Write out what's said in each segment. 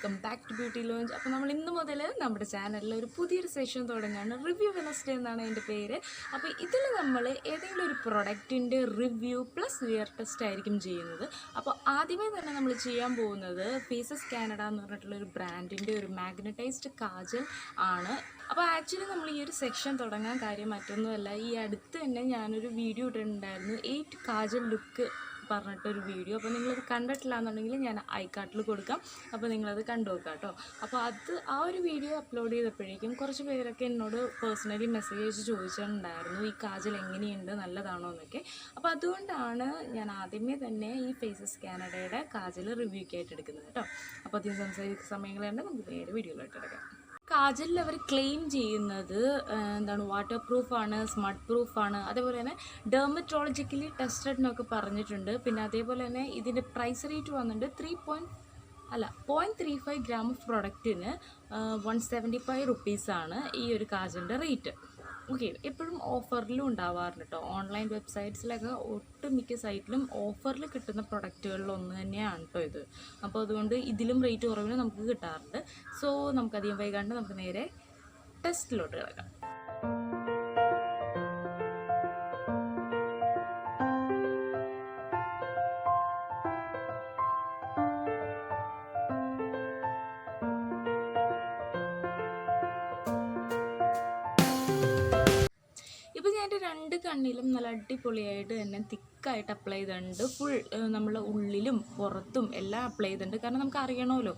Welcome back to beauty lounge. അപ്പോൾ നമ്മൾ ഇന്ന് മുതൽ നമ്മുടെ ചാനലിൽ ഒരു പുതിയൊരു സെഷൻ തുടങ്ങുകയാണ്. റിവ്യൂ വെനസ്ഡേ എന്നാണ് എൻ്റെ പേര്. അപ്പോൾ ഇതിൽ നമ്മൾ ഏതെങ്കിലും ഒരു പ്രൊഡക്റ്റിൻ്റെ റിവ്യൂ പ്ലസ് വിയർ ടെസ്റ്റ് ആയിരിക്കും ചെയ്യുന്നത്. അപ്പോൾ ആദ്യമേ തന്നെ നമ്മൾ ചെയ്യാൻ പോകുന്നത് ഫേസസ് കാനഡ എന്ന് പറഞ്ഞിട്ടുള്ളൊരു ബ്രാൻഡിൻ്റെ ഒരു മാഗ്നറ്റൈസ്ഡ് കാജൽ ആണ്. അപ്പോൾ ആക്ച്വലി നമ്മൾ ഈ ഒരു സെക്ഷൻ തുടങ്ങാൻ കാര്യം മറ്റൊന്നുമല്ല, ഈ അടുത്ത് തന്നെ ഞാനൊരു വീഡിയോ ഇട്ടിട്ടുണ്ടായിരുന്നു 8 കാജൽ ലുക്ക് പറഞ്ഞിട്ടൊരു വീഡിയോ. അപ്പോൾ നിങ്ങളത് കണ്ടിട്ടില്ല എന്നുണ്ടെങ്കിൽ ഞാൻ ഐക്കാർട്ടിൽ കൊടുക്കാം, അപ്പോൾ നിങ്ങളത് കണ്ടു നോക്കാം കേട്ടോ. അപ്പോൾ ആ ഒരു വീഡിയോ അപ്ലോഡ് ചെയ്തപ്പോഴേക്കും കുറച്ച് പേരൊക്കെ എന്നോട് പേഴ്സണലി മെസ്സേജ് ചോദിച്ചിട്ടുണ്ടായിരുന്നു ഈ കാജൽ എങ്ങനെയുണ്ട്, നല്ലതാണോ എന്നൊക്കെ. അപ്പോൾ അതുകൊണ്ടാണ് ഞാൻ ആദ്യമേ തന്നെ ഈ ഫേസസ് കാനഡയുടെ കാജൽ റിവ്യൂക്ക് ആയിട്ട് എടുക്കുന്നത് കേട്ടോ. അപ്പോൾ അധികം സംസാരിക്കുന്ന സമയങ്ങൾ തന്നെ നമുക്ക് നേരെ വീഡിയോയിലോട്ട് എടുക്കാം. കാജലിൽ അവർ ക്ലെയിം ചെയ്യുന്നത് എന്താണ്, വാട്ടർ പ്രൂഫാണ്, സ്മഡ് പ്രൂഫാണ്, അതേപോലെ തന്നെ ഡെർമറ്റോളജിക്കലി ടെസ്റ്റഡ് എന്നൊക്കെ പറഞ്ഞിട്ടുണ്ട്. പിന്നെ അതേപോലെ തന്നെ ഇതിൻ്റെ പ്രൈസ് റേറ്റ് വന്നിട്ട് 0.35 ഗ്രാം ഓഫ് പ്രൊഡക്റ്റിന് 175 റുപ്പീസാണ് ഈ ഒരു കാജലിൻ്റെ റേറ്റ്. ഓക്കെ, എപ്പോഴും ഓഫറിലും ഉണ്ടാവാറുണ്ട് കേട്ടോ. ഓൺലൈൻ വെബ്സൈറ്റ്സിലൊക്കെ ഒട്ടുമിക്ക സൈറ്റിലും ഓഫറിൽ കിട്ടുന്ന പ്രൊഡക്റ്റുകളിലൊന്ന് തന്നെയാണ് കേട്ടോ ഇത്. അപ്പോൾ അതുകൊണ്ട് ഇതിലും റേറ്റ് കുറവിന് നമുക്ക് കിട്ടാറുണ്ട്. സോ നമുക്കധികം വൈകാണ്ട് നമുക്ക് നേരെ ടെസ്റ്റിലോട്ട് കിടക്കാം. ഇപ്പോൾ ഞാൻ എൻ്റെ 2 കണ്ണിലും നല്ല അടിപൊളിയായിട്ട് തന്നെ തിക്കായിട്ട് അപ്ലൈ ചെയ്തിട്ടുണ്ട്. ഫുൾ നമ്മൾ ഉള്ളിലും പുറത്തും എല്ലാം അപ്ലൈ ചെയ്തിട്ടുണ്ട്. കാരണം നമുക്ക് അറിയണമല്ലോ,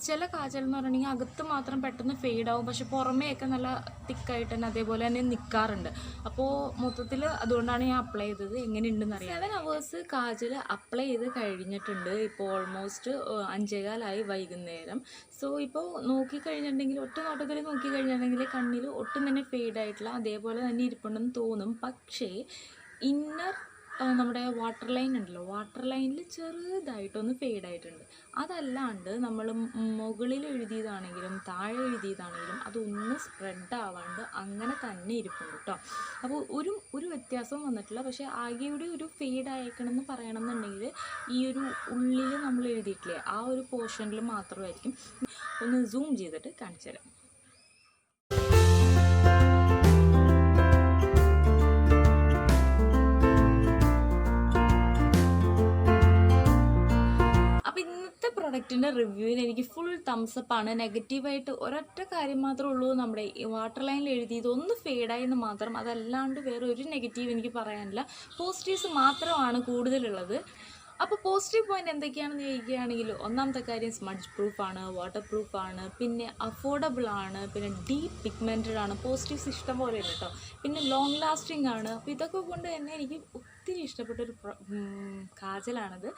ചില കാജൽ എന്ന് പറഞ്ഞിട്ടുണ്ടെങ്കിൽ അകത്ത് മാത്രം പെട്ടെന്ന് ഫെയ്ഡാവും, പക്ഷെ പുറമേയൊക്കെ നല്ല തിക്കായിട്ട് തന്നെ അതേപോലെ തന്നെ നിൽക്കാറുണ്ട്. അപ്പോൾ മൊത്തത്തിൽ അതുകൊണ്ടാണ് ഞാൻ അപ്ലൈ ചെയ്തത്. എങ്ങനെയുണ്ടെന്ന് അറിയാം. 7 hours കാജൽ അപ്ലൈ ചെയ്ത് കഴിഞ്ഞിട്ടുണ്ട്. ഇപ്പോൾ ഓൾമോസ്റ്റ് 5:15 വൈകുന്നേരം. സോ ഇപ്പോൾ നോക്കിക്കഴിഞ്ഞിട്ടുണ്ടെങ്കിൽ, ഒറ്റ നോട്ടത്തിൽ നോക്കിക്കഴിഞ്ഞിട്ടുണ്ടെങ്കിൽ കണ്ണിൽ ഒട്ടും തന്നെ ഫെയ്ഡായിട്ടില്ല, അതേപോലെ തന്നെ ഇരിപ്പുണ്ടെന്ന് തോന്നും. പക്ഷേ ഇന്നർ നമ്മുടെ വാട്ടർ ലൈൻ ഉണ്ടല്ലോ, വാട്ടർ ലൈനിൽ ചെറുതായിട്ടൊന്ന് ഫെയ്ഡായിട്ടുണ്ട്. അതല്ലാണ്ട് നമ്മൾ മുകളിൽ എഴുതിയതാണെങ്കിലും താഴെ എഴുതിയതാണെങ്കിലും അതൊന്ന് സ്പ്രെഡ് ആവാണ്ട് അങ്ങനെ തന്നെ ഇരിപ്പുണ്ട് കേട്ടോ. അപ്പോൾ ഒരു വ്യത്യാസവും വന്നിട്ടില്ല. പക്ഷേ ആകെയുടെ ഒരു ഫെയ്ഡ് അയക്കണമെന്ന് പറയണമെന്നുണ്ടെങ്കിൽ ഈ ഒരു ഉള്ളിൽ നമ്മൾ എഴുതിയിട്ടില്ലേ ആ ഒരു പോർഷനിൽ മാത്രമായിരിക്കും. ഒന്ന് സൂം ചെയ്തിട്ട് കാണിച്ചു തരാം. പ്രൊഡക്റ്റിൻ്റെ റിവ്യൂവിന് എനിക്ക് ഫുൾ തംസപ്പാണ്. നെഗറ്റീവായിട്ട് ഒരൊറ്റ കാര്യം മാത്രമേ ഉള്ളൂ, നമ്മുടെ ഈ വാട്ടർ ലൈനിൽ എഴുതിയത് ഒന്ന് ഫെയ്ഡായെന്ന് മാത്രം. അതല്ലാണ്ട് വേറെ ഒരു നെഗറ്റീവ് എനിക്ക് പറയാനില്ല. പോസിറ്റീവ്സ് മാത്രമാണ് കൂടുതലുള്ളത്. അപ്പോൾ പോസിറ്റീവ് പോയിൻ്റ് എന്തൊക്കെയാണെന്ന് ചോദിക്കുകയാണെങ്കിൽ, ഒന്നാമത്തെ കാര്യം സ്മഡ്ജ് പ്രൂഫാണ്, വാട്ടർ പ്രൂഫാണ്, പിന്നെ അഫോർഡബിൾ ആണ്, പിന്നെ ഡീപ്പ് പിഗ്മെൻറ്റഡ് ആണ്. പോസിറ്റീവ്സ് ഇഷ്ടം പോലെ ഉണ്ട് കേട്ടോ. പിന്നെ ലോങ് ലാസ്റ്റിംഗ് ആണ്. അപ്പോൾ ഇതൊക്കെ കൊണ്ട് തന്നെ എനിക്ക് ഒത്തിരി ഇഷ്ടപ്പെട്ടൊരു കാജലാണിത്.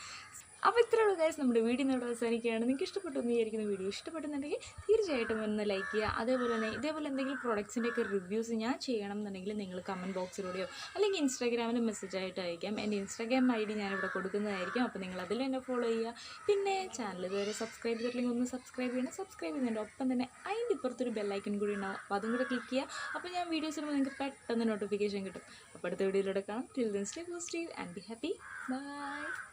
അപ്പോൾ ഇത്രയേ ഉള്ളൂ ഗൈസ്, നമ്മുടെ വീഡിയോ ഇവിടെ അവസാനിക്കുകയാണ്. നിങ്ങൾക്ക് ഇഷ്ടപ്പെട്ടു എന്ന് വിചാരിക്കുന്ന വീഡിയോ ഇഷ്ടപ്പെട്ടെന്നുണ്ടെങ്കിൽ തീർച്ചയായിട്ടും ഒന്ന് ലൈക്ക് ചെയ്യുക. അതേപോലെ തന്നെ ഇതേപോലെ എന്തെങ്കിലും പ്രൊഡക്ട്സിൻ്റെയൊക്കെ റിവ്യൂസ് ഞാൻ ചെയ്യണം എന്നുണ്ടെങ്കിൽ നിങ്ങൾ കമൻറ്റ് ബോക്സിലൂടെയോ അല്ലെങ്കിൽ ഇൻസ്റ്റാഗ്രാമിൽ മെസ്സേജായിട്ട് അയക്കാം. എൻ്റെ ഇൻസ്റ്റാഗ്രാം ID ഞാനിവിടെ കൊടുക്കുന്നതായിരിക്കും. അപ്പോൾ നിങ്ങൾ അതിൽ എന്നെ ഫോളോ ചെയ്യുക. പിന്നെ ചാനൽ ഇതുവരെ സബ്സ്ക്രൈബ് ചെയ്തിട്ടില്ലെങ്കിൽ ഒന്ന് സബ്സ്ക്രൈബ് ചെയ്യണം. സബ്സ്ക്രൈബ് ചെയ്യുന്നതിൻ്റെ ഒപ്പം തന്നെ അതിൻ്റെ ഇപ്പുറത്തൊരു ബെല്ലൈക്കൺ കൂടി ഉണ്ടാവും. അപ്പോൾ അതും കൂടെ ക്ലിക്ക് ചെയ്യുക. അപ്പോൾ ഞാൻ വീഡിയോസ് ഇടുമ്പോൾ നിങ്ങൾക്ക് പെട്ടെന്ന് നോട്ടിഫിക്കേഷൻ കിട്ടും. അപ്പോൾ അടുത്ത വീഡിയോയിലൂടെ കാണാം. Till then stay positive and be happy. By.